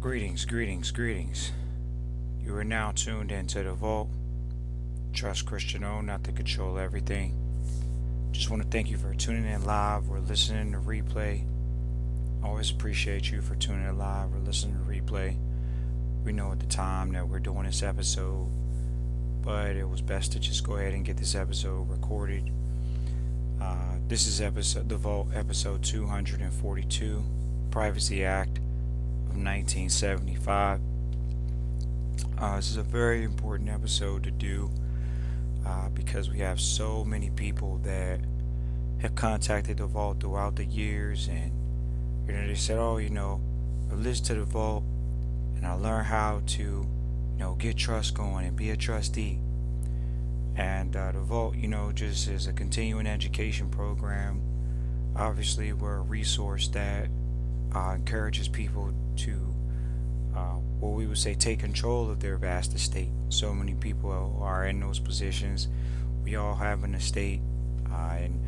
Greetings, greetings, greetings. You are now tuned into the Vault. Trust Christian O, not to control everything. Just want to thank you for tuning in live or listening to replay. Always appreciate you for tuning in live or listening to replay. We know at the time that we're doing this episode, but it was best to just go ahead and get this episode recorded. This is the Vault episode 242, Privacy Act of 1975. This is a very important episode to do because we have so many people that have contacted the Vault throughout the years, and they said, "Oh, I listened to the Vault, and I learned how to, get trust going and be a trustee." And the Vault, just is a continuing education program. Obviously, we're a resource that encourages people to what we would say take control of their vast estate. So many people are in those positions. We all have an estate, and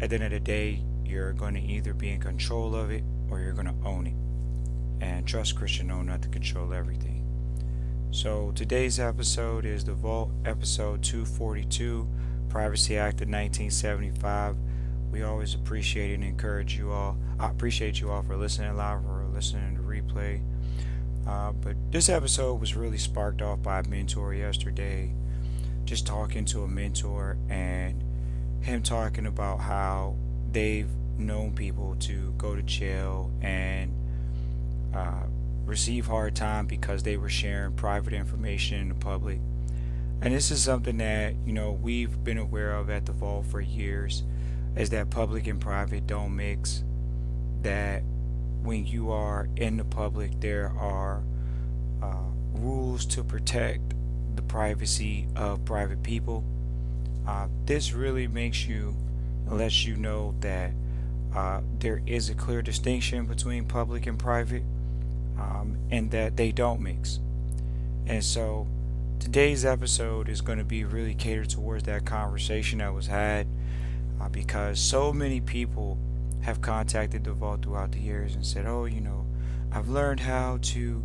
at the end of the day, you're going to either be in control of it or you're going to own it. And trust Christian O not to control everything. So today's episode is the Vault episode 242, Privacy Act of 1975. We always appreciate and encourage you all. I appreciate you all for listening live or listening to replay. But this episode was really sparked off by a mentor yesterday. Just talking to a mentor and him talking about how they've known people to go to jail and receive hard time because they were sharing private information in the public. And this is something that, we've been aware of at the Vault for years, is that public and private don't mix. That when you are in the public, there are rules to protect the privacy of private people. This really lets you know that there is a clear distinction between public and private, and that they don't mix. And so today's episode is going to be really catered towards that conversation that was had, because so many people have contacted the Vault throughout the years and said, "Oh, I've learned how to,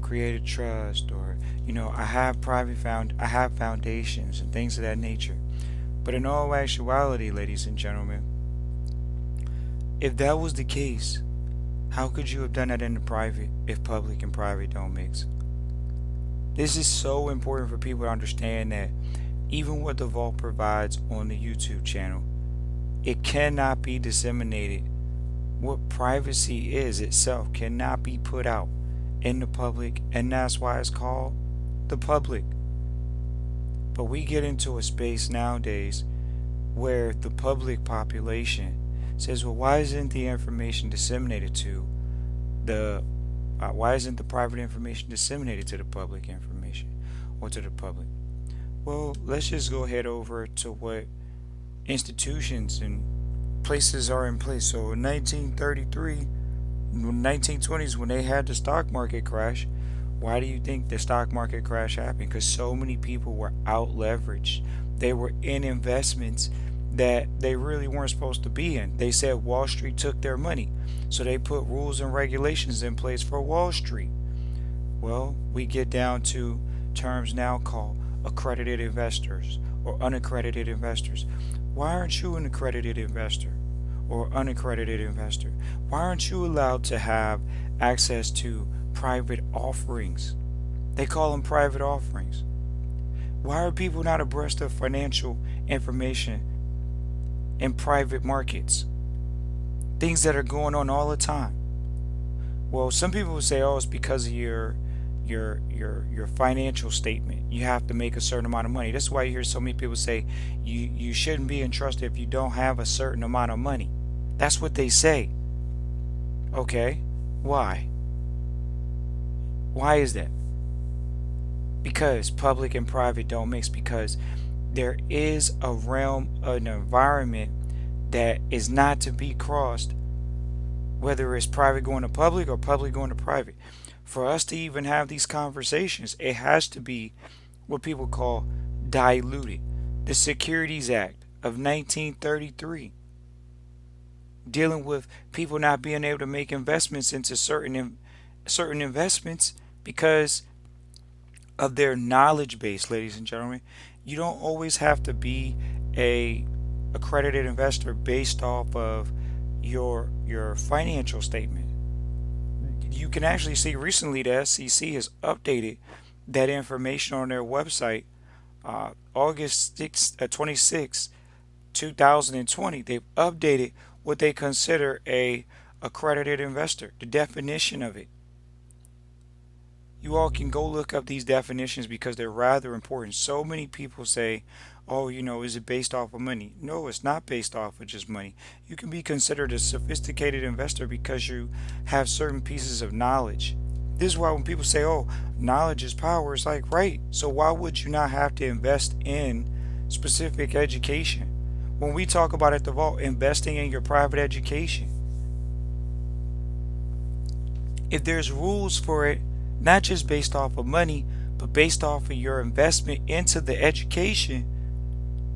create a trust, or I have I have foundations and things of that nature." But in all actuality, ladies and gentlemen, if that was the case, how could you have done that in the private if public and private don't mix? This is so important for people to understand that even what the Vault provides on the YouTube channel, it cannot be disseminated. What privacy is itself cannot be put out in the public, and that's why it's called the public. But we get into a space nowadays where the public population says, "Well, why isn't the information disseminated to why isn't the private information disseminated to the public information or to the public?" Well, let's just go head over to what institutions and places are in place. So in 1933, 1920s, when they had the stock market crash, why do you think the stock market crash happened? Because so many people were out leveraged. They were in investments that they really weren't supposed to be in. They said Wall Street took their money, so they put rules and regulations in place for Wall Street. Well, we get down to terms now called accredited investors or unaccredited investors. Why aren't you an accredited investor or unaccredited investor? Why aren't you allowed to have access to private offerings? They call them private offerings. Why are people not abreast of financial information in private markets? Things that are going on all the time. Well, some people will say, "Oh, it's because of your financial statement. You have to make a certain amount of money." That's why you hear so many people say you shouldn't be entrusted if you don't have a certain amount of money. That's what they say. Okay, why? Why is that? Because public and private don't mix. Because there is a realm, an environment that is not to be crossed, whether it's private going to public or public going to private. For us to even have these conversations, it has to be what people call diluted. The Securities Act of 1933, dealing with people not being able to make investments into certain certain investments because of their knowledge base, ladies and gentlemen. You don't always have to be a accredited investor based off of your financial statement. You can actually see recently the SEC has updated that information on their website. August 6, 26, 2020, they've updated what they consider a accredited investor, the definition of it. You all can go look up these definitions because they're rather important. So many people say, oh, is it based off of money? No, it's not based off of just money. You can be considered a sophisticated investor because you have certain pieces of knowledge. This is why when people say, oh, knowledge is power, it's like, right. So why would you not have to invest in specific education? When we talk about at the vault, investing in your private education, if there's rules for it, not just based off of money, but based off of your investment into the education,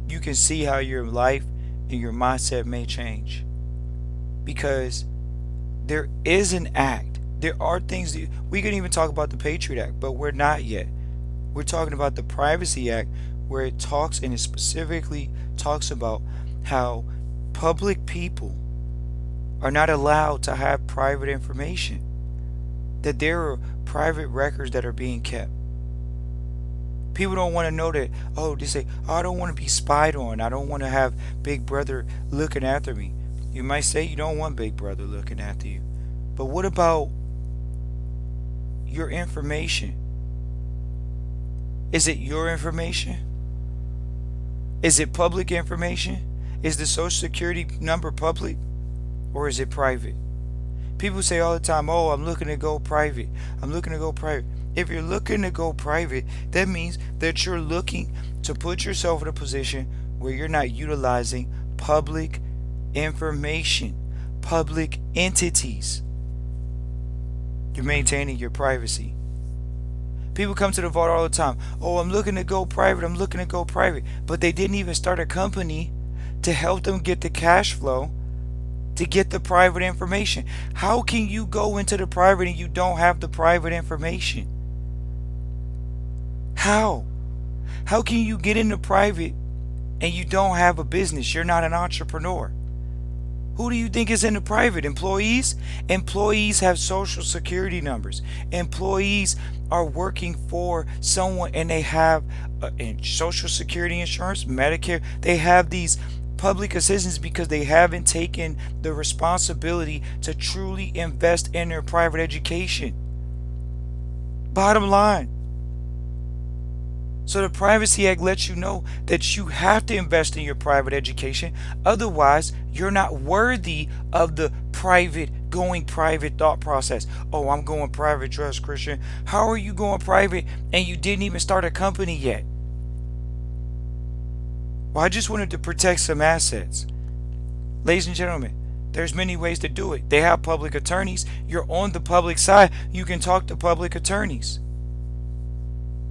you can see how your life and your mindset may change. Because there is an act. There are things that we can even talk about the Patriot Act, but we're not yet. We're talking about the Privacy Act, where it talks and it specifically talks about how public people are not allowed to have private information, that there are private records that are being kept. People don't want to know that, oh, they say, oh, I don't want to be spied on. I don't want to have Big Brother looking after me. You might say you don't want Big Brother looking after you. But what about your information? Is it your information? Is it public information? Is the social security number public or is it private? People say all the time, oh, I'm looking to go private. I'm looking to go private. If you're looking to go private, that means that you're looking to put yourself in a position where you're not utilizing public information, public entities. You're maintaining your privacy. People come to the vault all the time. Oh, I'm looking to go private. I'm looking to go private. But they didn't even start a company to help them get the cash flow to get the private information. How can you go into the private and you don't have the private information? How? How can you get into private and you don't have a business? You're not an entrepreneur. Who do you think is in the private? Employees? Employees have social security numbers. Employees are working for someone and they have social security insurance, Medicare. They have these public assistance because they haven't taken the responsibility to truly invest in their private education. Bottom line. So the Privacy Act lets you know that you have to invest in your private education. Otherwise, you're not worthy of the going private thought process. Oh, I'm going private, Trust Christian. How are you going private and you didn't even start a company yet? Well, I just wanted to protect some assets. Ladies and gentlemen, there's many ways to do it. They have public attorneys. You're on the public side. You can talk to public attorneys.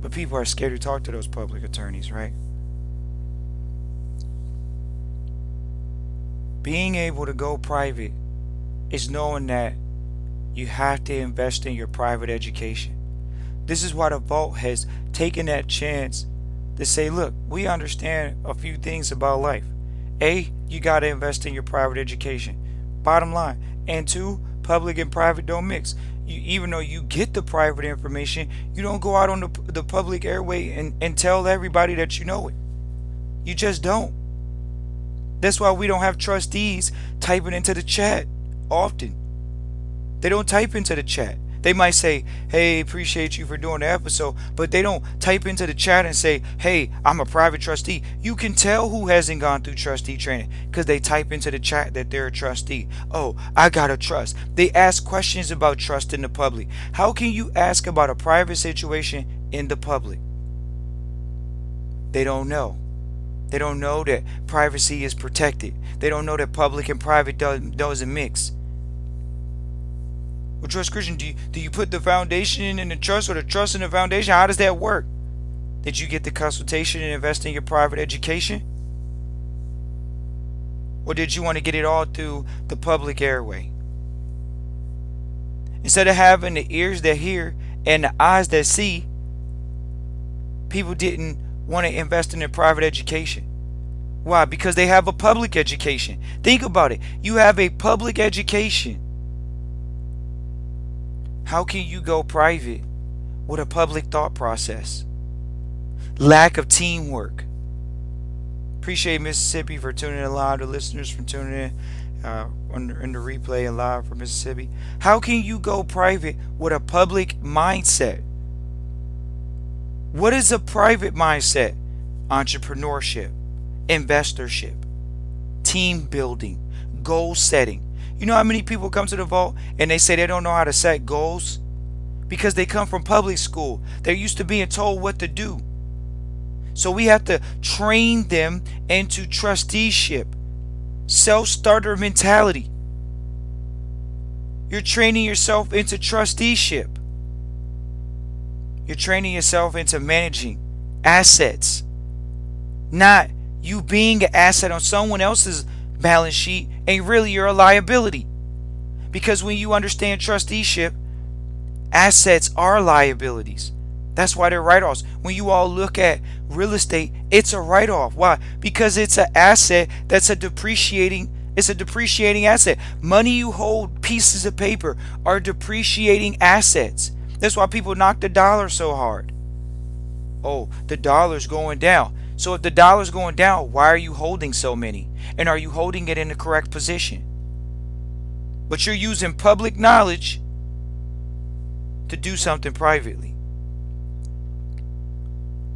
But people are scared to talk to those public attorneys, right? Being able to go private is knowing that you have to invest in your private education. This is why the Vault has taken that chance to say, look, we understand a few things about life. A, you got to invest in your private education. Bottom line. And two, public and private don't mix. Even though you get the private information, you don't go out on the public airway and tell everybody that you know it. You just don't. That's why we don't have trustees typing into the chat often. They don't type into the chat. They might say, hey, appreciate you for doing the episode, but they don't type into the chat and say, hey, I'm a private trustee. You can tell who hasn't gone through trustee training because they type into the chat that they're a trustee. Oh, I got to trust. They ask questions about trust in the public. How can you ask about a private situation in the public? They don't know. They don't know that privacy is protected. They don't know that public and private doesn't mix. Well, Trust Christian, do you put the foundation in the trust or the trust in the foundation? How does that work? Did you get the consultation and invest in your private education? Or did you want to get it all through the public airway? And Instead of having the ears that hear and the eyes that see, people didn't want to invest in their private education. Why? Because they have a public education. Think about it. You have a public education. How can you go private with a public thought process? Lack of teamwork. Appreciate Mississippi for tuning in live. The listeners for tuning in the replay and live from Mississippi. How can you go private with a public mindset? What is a private mindset? Entrepreneurship, investorship, team building, goal setting. You know how many people come to the vault and they say they don't know how to set goals? Because they come from public school. They're used to being told what to do. So we have to train them into trusteeship, self-starter mentality. You're training yourself into trusteeship. You're training yourself into managing assets, not you being an asset on someone else's balance sheet and really you're a liability. Because when you understand trusteeship, assets are liabilities. That's why they're write-offs. When you all look at real estate, it's a write-off. Why? Because it's an asset that's it's a depreciating asset. Money you hold, pieces of paper, are depreciating assets. That's why people knock the dollar so hard. Oh, the dollar's going down. So if the dollar's going down, why are you holding so many? And are you holding it in the correct position? But you're using public knowledge to do something privately.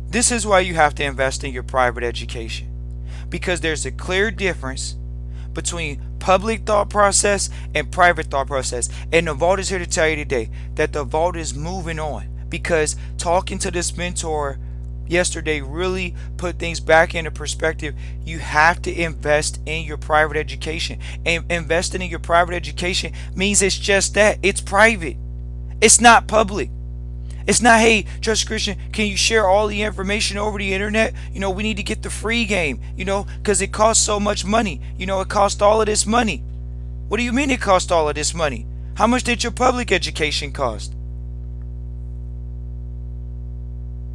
This is why you have to invest in your private education. Because there's a clear difference between public thought process and private thought process. And the vault is here to tell you today that the vault is moving on. Because talking to this mentor yesterday really put things back into perspective. You have to invest in your private education. And investing in your private education means it's just that. It's private. It's not public. It's not, hey, Trust Christian, can you share all the information over the internet? We need to get the free game, because it costs so much money. It costs all of this money. What do you mean it costs all of this money? How much did your public education cost?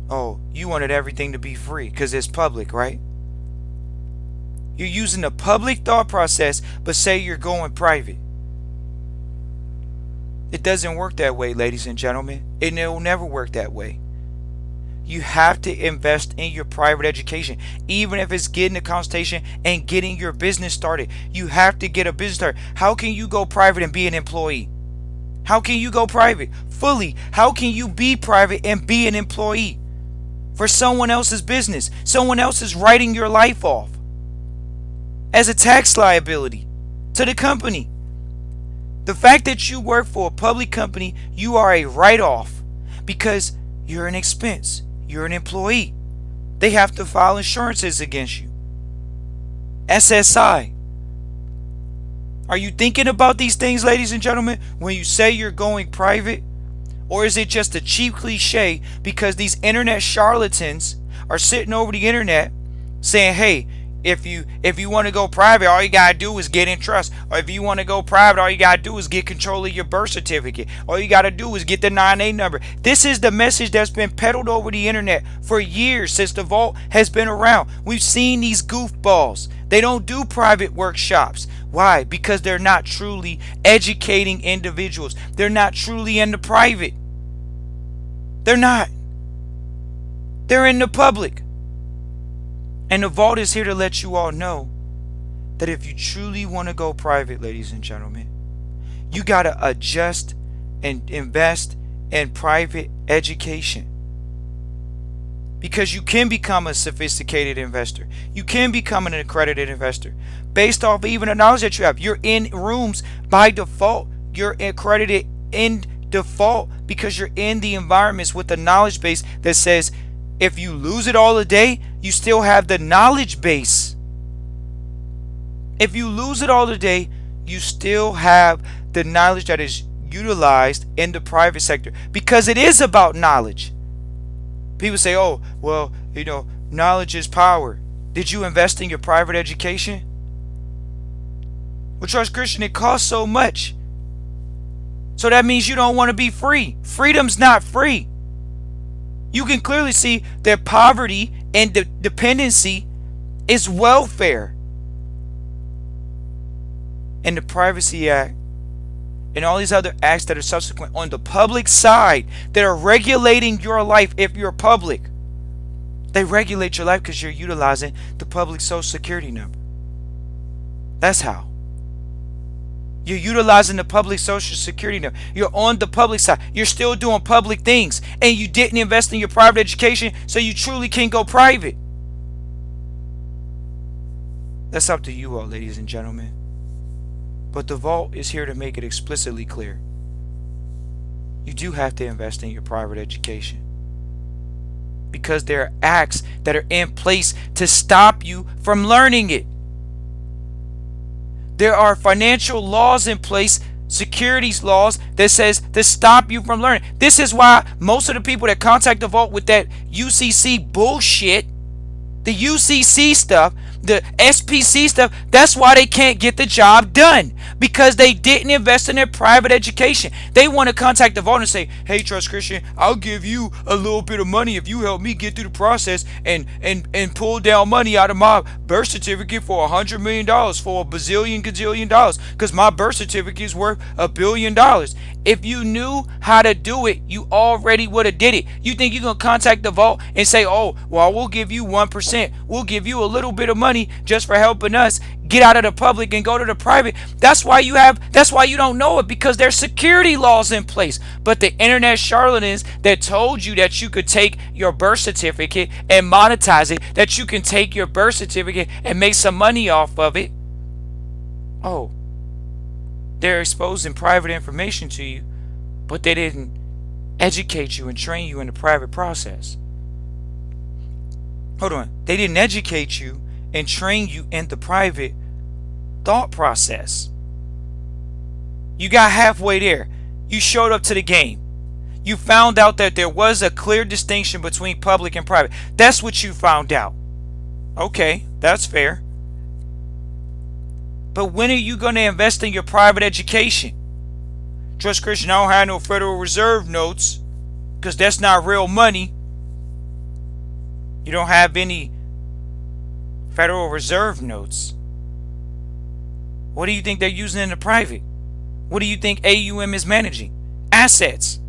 Oh, you wanted everything to be free because it's public, right? You're using the public thought process, but say you're going private. It doesn't work that way, ladies and gentlemen. It will never work that way. You have to invest in your private education, even if it's getting a consultation and getting your business started. You have to get a business started. How can you go private and be an employee? How can you go private fully? How can you be private and be an employee for someone else's business? Someone else is writing your life off as a tax liability to the company. The fact that you work for a public company, you are a write-off because you're an expense. You're an employee. They have to file insurances against you. SSI. Are you thinking about these things, ladies and gentlemen, when you say you're going private? Or is it just a cheap cliche because these internet charlatans are sitting over the internet saying, hey, if you want to go private, all you gotta do is get in trust. Or if you want to go private, all you gotta do is get control of your birth certificate. All you gotta do is get the 9A number. This is the message that's been peddled over the internet for years since the vault has been around. We've seen these goofballs. They don't do private workshops. Why? Because they're not truly educating individuals. They're not truly in the private. They're not. They're in the public. And the vault is here to let you all know that if you truly want to go private, ladies and gentlemen, you got to adjust and invest in private education. Because you can become a sophisticated investor. You can become an accredited investor based off even the knowledge that you have. You're in rooms by default. You're accredited in default because you're in the environments with the knowledge base that says if you lose it all a day, you still have the knowledge base. If you lose it all today, you still have the knowledge that is utilized in the private sector because it is about knowledge. People say, oh, well, knowledge is power. Did you invest in your private education? Well, Trust Christian, it costs so much. So that means you don't want to be free. Freedom's not free. You can clearly see that poverty and dependency is welfare. And the Privacy Act and all these other acts that are subsequent on the public side that are regulating your life if you're public. They regulate your life because you're utilizing the public social security number. That's how. You're utilizing the public social security number. You're on the public side. You're still doing public things. And you didn't invest in your private education, so you truly can go private. That's up to you all, ladies and gentlemen. But the vault is here to make it explicitly clear. You do have to invest in your private education, because there are acts that are in place to stop you from learning it. There are financial laws in place, securities laws, that says to stop you from learning. This is why most of the people that contact the vault with that UCC bullshit, the UCC stuff, the SPC stuff, that's why they can't get the job done, because they didn't invest in their private education. They want to contact the vault and say, hey, Trust Christian, I'll give you a little bit of money if you help me get through the process and pull down money out of my birth certificate for $100 million, for a bazillion gazillion dollars, because my birth certificate is worth $1 billion. If you knew how to do it, you already would have did it. You think you're going to contact the vault and say, oh, well, we'll give you 1%. We'll give you a little bit of money just for helping us get out of the public and go to the private. That's why you don't know it, because there's security laws in place. But the internet charlatans that told you that you could take your birth certificate and monetize it, that you can take your birth certificate and make some money off of it, oh, they're exposing private information to you, but they didn't educate you and train you in the private process. Hold on. They didn't educate you and train you in the private thought process. You got halfway there. You showed up to the game. You found out that there was a clear distinction between public and private. That's what you found out. Okay, that's fair. But when are you going to invest in your private education? Trust Christian, I don't have no Federal Reserve notes, because that's not real money. You don't have any Federal Reserve notes. What do you think they're using in the private? What do you think AUM is managing? Assets.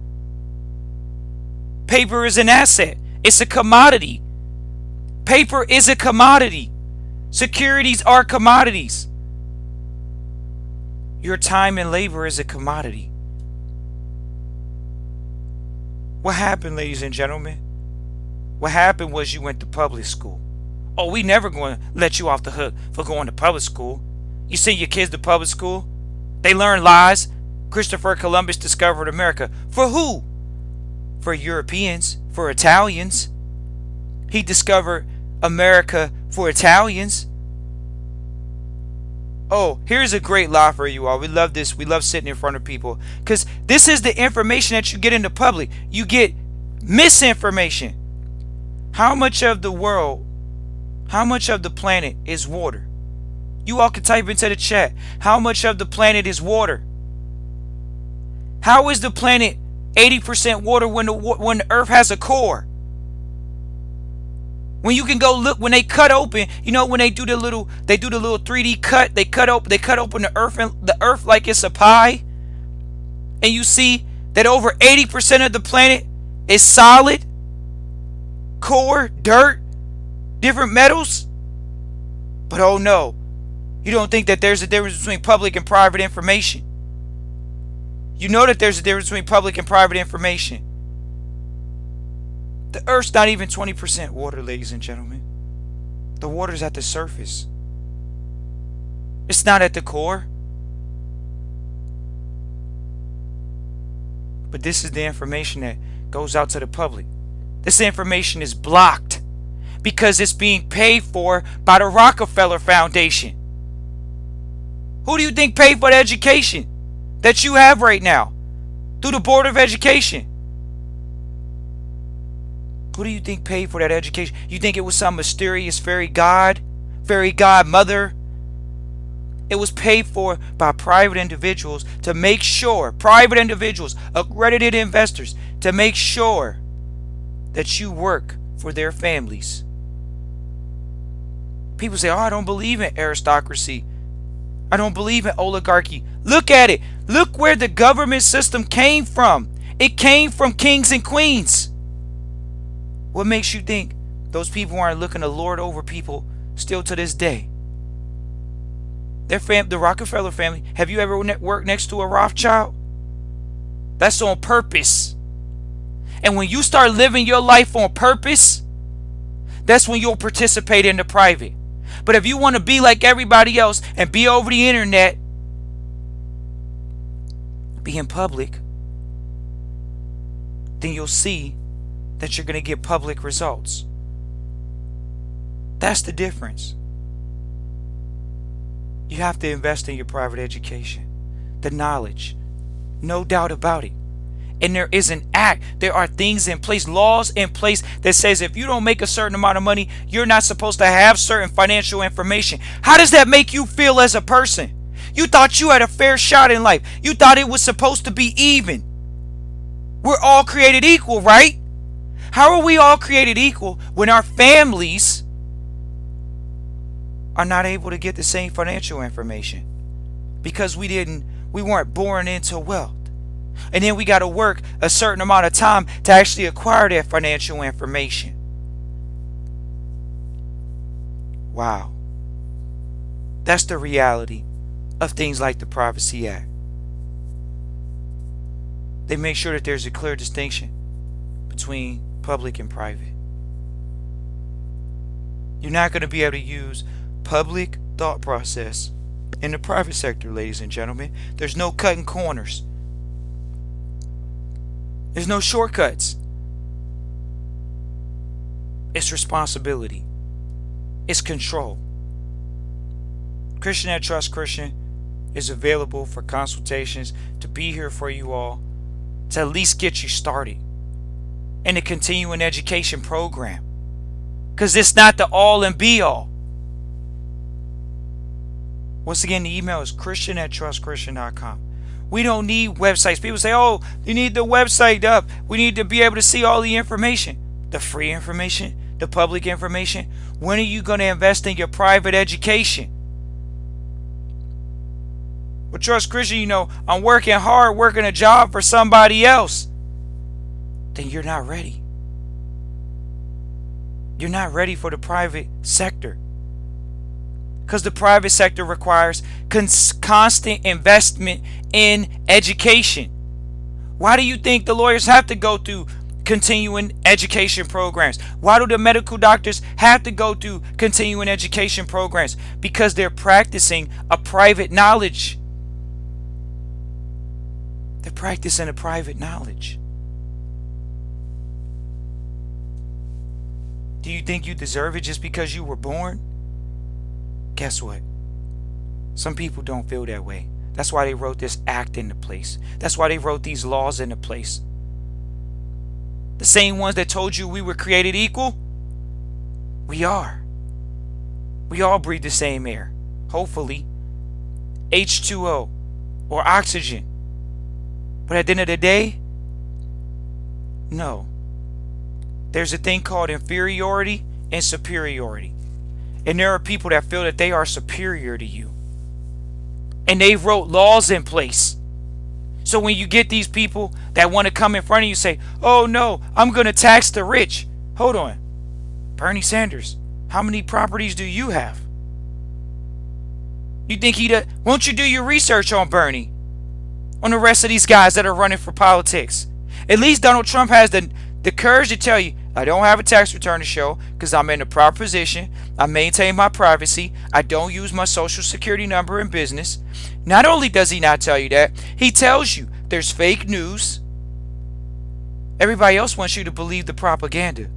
Paper is an asset. It's a commodity. Paper is a commodity. Securities are commodities. Your time and labor is a commodity. What happened, ladies and gentlemen? What happened was you went to public school. Oh, we never going to let you off the hook for going to public school. You send your kids to public school. They learn lies. Christopher Columbus discovered America. For who? For Europeans. For Italians. He discovered America for Italians. Oh, here's a great lie for you all. We love this. We love sitting in front of people, because this is the information that you get in the public. You get misinformation. How much of the world, how much of the planet is water? You all can type into the chat. How much of the planet is water? How is the planet 80% water when the earth has a core? When you can go look, when they cut open, you know, when they do the little 3D cut, they cut open the earth like it's a pie, and you see that over 80% of the planet is solid core, dirt, different metals. But oh no, you don't think that there's a difference between public and private information. You know that there's a difference between public and private information. The earth's not even 20% water, ladies and gentlemen. The water's at the surface. It's not at the core. But this is the information that goes out to the public. This information is blocked because it's being paid for by the Rockefeller Foundation. Who do you think paid for the education that you have right now? Through the Board of Education. Who do you think paid for that education? You think it was some mysterious fairy godmother It was paid for by private individuals to make sure, private individuals, accredited investors, to make sure that you work for their families. People say, oh, I don't believe in aristocracy. I don't believe in oligarchy. Look at it. Look where the government system came from. It came from kings and queens. What makes you think those people aren't looking to lord over people still to this day? The Rockefeller family, have you ever worked next to a Rothschild? That's on purpose. And when you start living your life on purpose, that's when you'll participate in the private. But if you want to be like everybody else and be over the internet, be in public, then you'll see that you're going to get public results. That's the difference. You have to invest in your private education, the knowledge, no doubt about it. And there is an act. There are things in place, laws in place that says if you don't make a certain amount of money, you're not supposed to have certain financial information. How does that make you feel as a person? You thought you had a fair shot in life. You thought it was supposed to be even. We're all created equal, right? How are we all created equal when our families are not able to get the same financial information? Because we weren't born into wealth. And then we got to work a certain amount of time to actually acquire that financial information. Wow. That's the reality of things like the Privacy Act. They make sure that there's a clear distinction between public and private. You're not going to be able to use public thought process in the private sector, ladies and gentlemen. There's no cutting corners. There's no shortcuts. It's responsibility. It's control. Christian at Trust Christian is available for consultations, to be here for you all, to at least get you started in a continuing education program. Because it's not the all and be all. Once again, the email is christian@trustchristian.com. We don't need websites. People say, oh, you need the website up. We need to be able to see all the information. The free information, the public information. When are you going to invest in your private education? Well, Trust Christian, I'm working hard, working a job for somebody else. Then you're not ready. You're not ready for the private sector. Because the private sector requires constant investment in education. Why do you think the lawyers have to go through continuing education programs? Why do the medical doctors have to go through continuing education programs? Because they're practicing a private knowledge. They're practicing a private knowledge. Do you think you deserve it just because you were born? Guess what? Some people don't feel that way. That's why they wrote this act into place. That's why they wrote these laws into place. The same ones that told you we were created equal, we are. We all breathe the same air, hopefully. H2O or oxygen. But at the end of the day, no. There's a thing called inferiority and superiority. And there are people that feel that they are superior to you. And they wrote laws in place. So when you get these people that want to come in front of you and say, oh no, I'm going to tax the rich. Hold on. Bernie Sanders, how many properties do you have? You think won't you do your research on Bernie? On the rest of these guys that are running for politics? At least Donald Trump has the courage to tell you, I don't have a tax return to show because I'm in a proper position. I maintain my privacy. I don't use my social security number in business. Not only does he not tell you that, he tells you there's fake news. Everybody else wants you to believe the propaganda.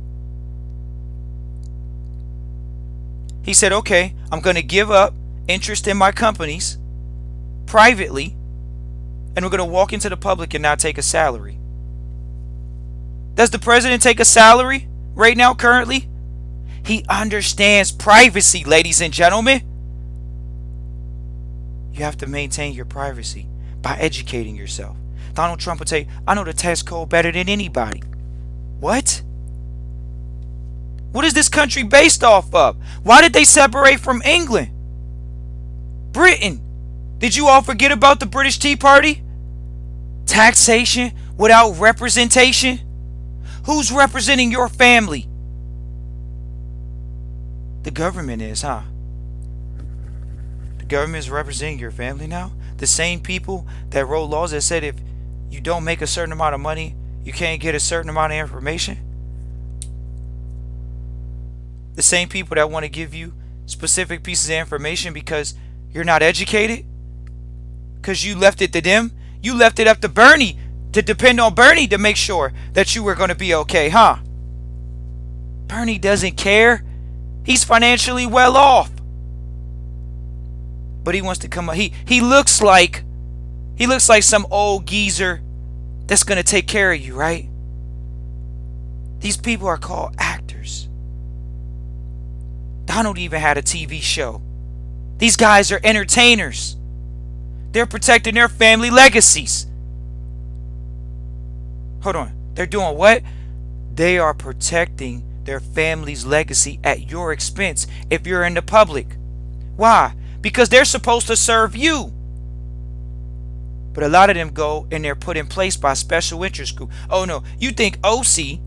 He said, okay, I'm going to give up interest in my companies privately, and we're going to walk into the public and not take a salary. Does the president take a salary right now, currently? He understands privacy, ladies and gentlemen. You have to maintain your privacy by educating yourself. Donald Trump would say, I know the tax code better than anybody. What? What is this country based off of? Why did they separate from England? Britain. Did you all forget about the British Tea Party? Taxation without representation? Who's representing your family? The government is, huh? The government is representing your family now? The same people that wrote laws that said if you don't make a certain amount of money, you can't get a certain amount of information? The same people that want to give you specific pieces of information because you're not educated? Because you left it to them? You left it up to Bernie, to depend on Bernie to make sure that you were going to be okay, huh? Bernie doesn't care. He's financially well off. But he wants to come up. He looks like some old geezer that's going to take care of you, right? These people are called actors. Donald even had a TV show. These guys are entertainers. They're protecting their family legacies. Hold on. They're doing what? They are protecting their family's legacy at your expense if you're in the public. Why? Because they're supposed to serve you. But a lot of them go and they're put in place by special interest group. Oh no, you think OC,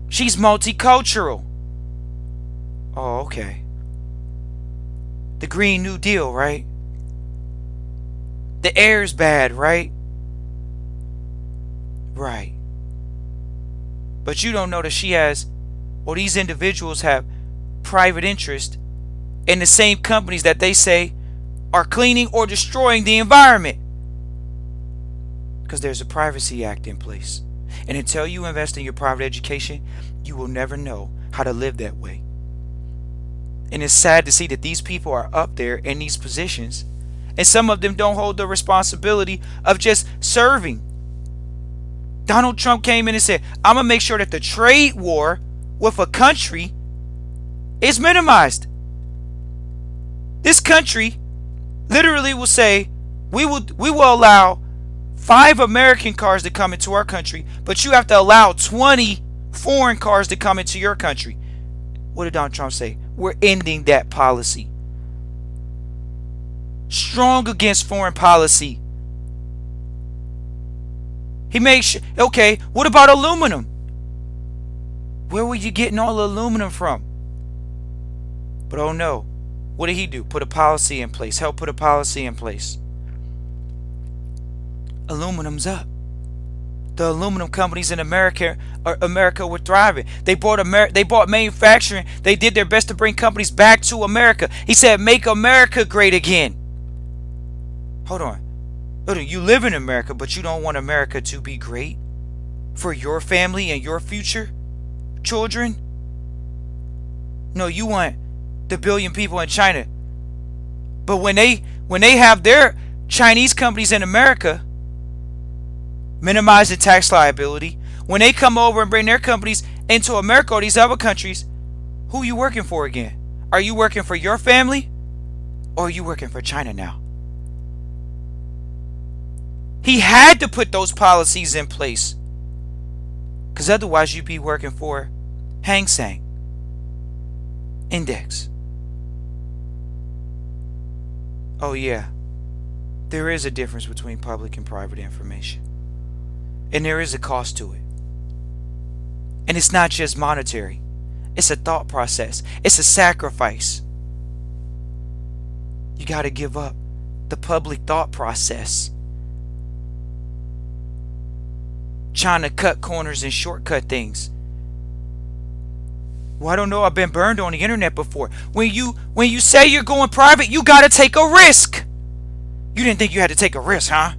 she's multicultural. Oh, okay. The Green New Deal, right? The air's bad, right? Right. But you don't know that she has, or these individuals have private interest in the same companies that they say are cleaning or destroying the environment. Because there's a Privacy Act in place. And until you invest in your private education, you will never know how to live that way. And it's sad to see that these people are up there in these positions, and some of them don't hold the responsibility of just serving. Donald Trump came in and said, I'm going to make sure that the trade war with a country is minimized. This country literally will say, we will allow 5 American cars to come into our country, but you have to allow 20 foreign cars to come into your country. What did Donald Trump say? We're ending that policy. Strong against foreign policy. He makes sure, okay, what about aluminum? Where were you getting all the aluminum from? But oh no, what did he do? Put a policy in place. Help put a policy in place. Aluminum's up. The aluminum companies in America were thriving. They bought manufacturing. They did their best to bring companies back to America. He said, "Make America great again." Hold on. You live in America, but you don't want America to be great for your family and your future children? No, you want the billion people in China. But when they have their Chinese companies in America, minimize the tax liability. When they come over and bring their companies into America or these other countries, who are you working for again? Are you working for your family? Or are you working for China now? He had to put those policies in place. Because otherwise you'd be working for Hang Seng Index. Oh yeah, there is a difference between public and private information. And there is a cost to it. And it's not just monetary. It's a thought process. It's a sacrifice. You got to give up the public thought process. Trying to cut corners and shortcut things. Well, I don't know. I've been burned on the internet before. When you say you're going private, you got to take a risk. You didn't think you had to take a risk, huh?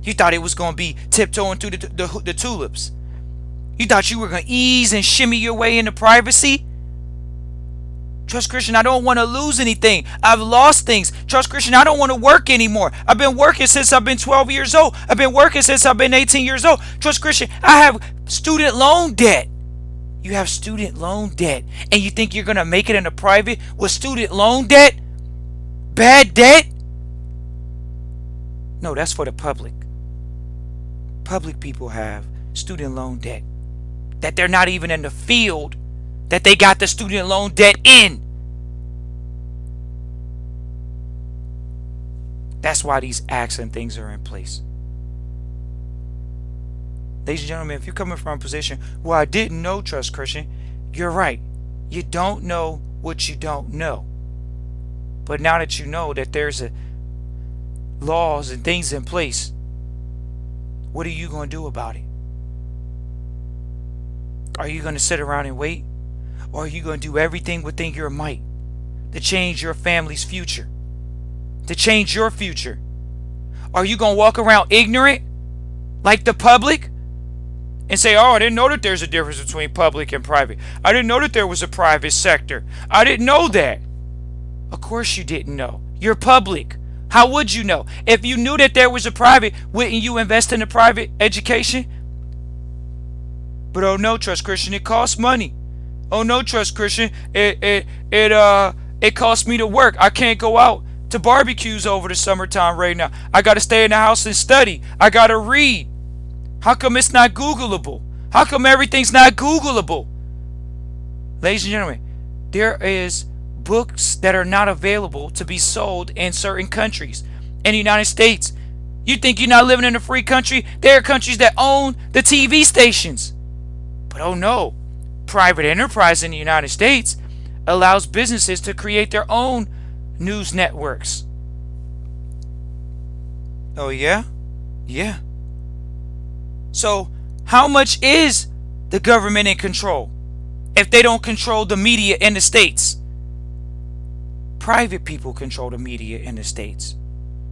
You thought it was going to be tiptoeing through the tulips. You thought you were going to ease and shimmy your way into privacy? Trust Christian, I don't want to lose anything. I've lost things. Trust Christian, I don't want to work anymore. I've been working since I've been 12 years old. I've been working since I've been 18 years old. Trust Christian, I have student loan debt. You have student loan debt. And you think you're going to make it into private with student loan debt? Bad debt? No, that's for the public. Public people have student loan debt that they're not even in the field that they got the student loan debt in. That's why these acts and things are in place. Ladies and gentlemen, if you're coming from a position where I didn't know Trust Christian, you're right. You don't know what you don't know. But now that you know that there's laws and things in place, what are you going to do about it? Are you going to sit around and wait? Or are you going to do everything within your might to change your family's future? To change your future? Are you going to walk around ignorant like the public and say, oh, I didn't know that there's a difference between public and private. I didn't know that there was a private sector. I didn't know that. Of course you didn't know. You're public. How would you know? If you knew that there was a private, wouldn't you invest in a private education? But oh no, Trust Christian, it costs money. Oh no, Trust Christian, it costs me to work. I can't go out to barbecues over the summertime right now. I got to stay in the house and study. I got to read. How come it's not Googleable? How come everything's not Googleable? Ladies and gentlemen, there is books that are not available to be sold in certain countries. In the United States, you think you're not living in a free country? There are countries that own the TV stations. But oh no, private enterprise in the United States allows businesses to create their own news networks. Oh yeah? Yeah. So how much is the government in control if they don't control the media in the States? Private people control the media in the States.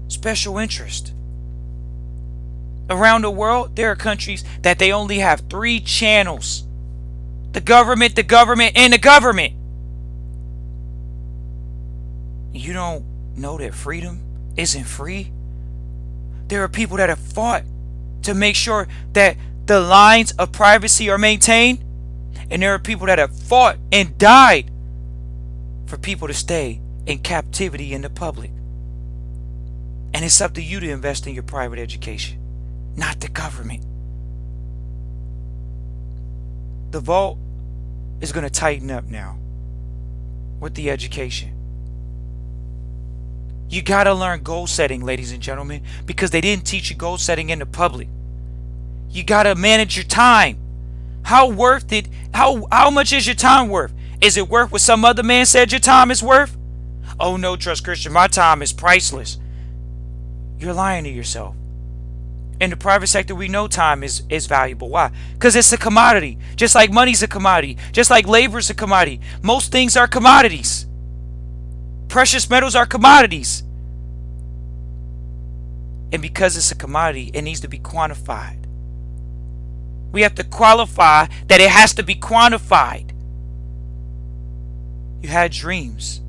Special interest. Around the world, there are countries that they only have 3 channels. The government, and the government. You don't know that freedom isn't free? There are people that have fought to make sure that the lines of privacy are maintained. And there are people that have fought and died for people to stay in captivity in the public. And it's up to you to invest in your private education, not the government. The vault is going to tighten up now with the education. You got to learn goal setting, ladies and gentlemen, because they didn't teach you goal setting in the public. You got to manage your time. How worth it? How much is your time worth? Is it worth what some other man said your time is worth? Oh no, Trust Christian, my time is priceless. You're lying to yourself. In the private sector, we know time is valuable. Why? Because it's a commodity. Just like money's a commodity. Just like labor's a commodity. Most things are commodities. Precious metals are commodities. And because it's a commodity, it needs to be quantified. We have to qualify that it has to be quantified. You had dreams.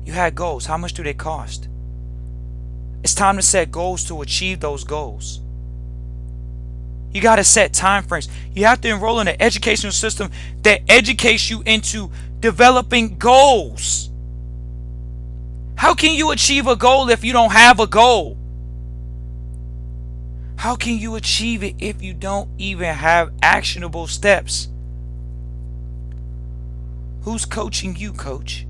You had goals. How much do they cost? It's time to set goals to achieve those goals. You got to set time frames. You have to enroll in an educational system that educates you into developing goals. How can you achieve a goal if you don't have a goal? How can you achieve it if you don't even have actionable steps? Who's coaching you, coach?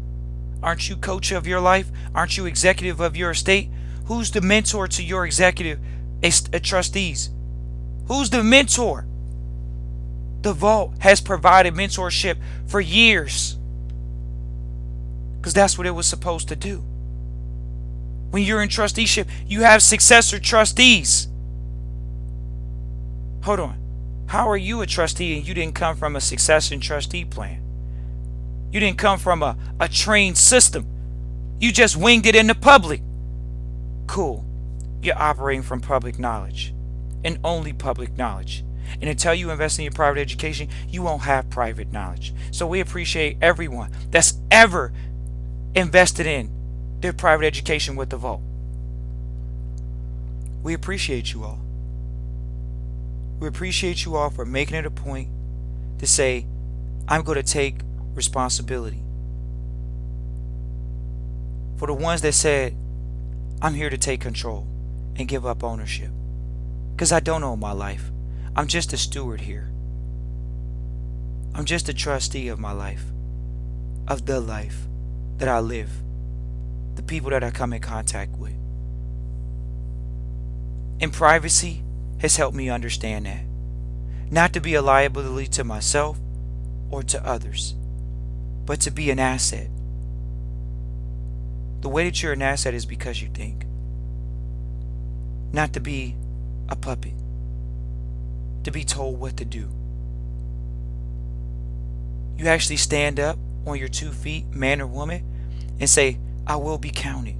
Aren't you coach of your life? Aren't you executive of your estate? Who's the mentor to your executive trustees? Who's the mentor? The vault has provided mentorship for years, because that's what it was supposed to do. When you're in trusteeship, you have successor trustees. Hold on. How are you a trustee and you didn't come from a succession trustee plan? You didn't come from a trained system. You just winged it in the public. Cool. You're operating from public knowledge and only public knowledge. And until you invest in your private education, you won't have private knowledge. So we appreciate everyone that's ever invested in their private education with the vault. We appreciate you all. We appreciate you all for making it a point to say, I'm going to take responsibility. For the ones that said, I'm here to take control and give up ownership. Because I don't own my life. I'm just a steward here. I'm just a trustee of my life, of the life that I live, the people that I come in contact with. And privacy has helped me understand that. Not to be a liability to myself or to others, but to be an asset. The way that you're an asset is because you think. Not to be a puppet, to be told what to do. You actually stand up on your 2 feet, man or woman, and say, I will be counted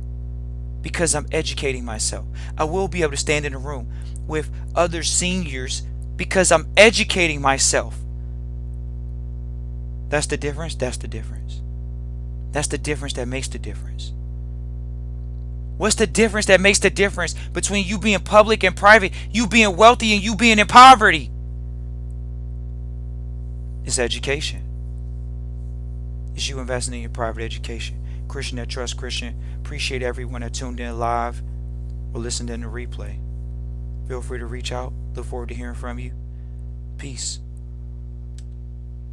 because I'm educating myself. I will be able to stand in a room with other seniors because I'm educating myself. That's the difference. That's the difference. That's the difference that makes the difference. What's the difference that makes the difference between you being public and private, you being wealthy and you being in poverty? It's education. It's you investing in your private education. Christian that trusts Christian. Appreciate everyone that tuned in live or listened in the replay. Feel free to reach out. Look forward to hearing from you. Peace.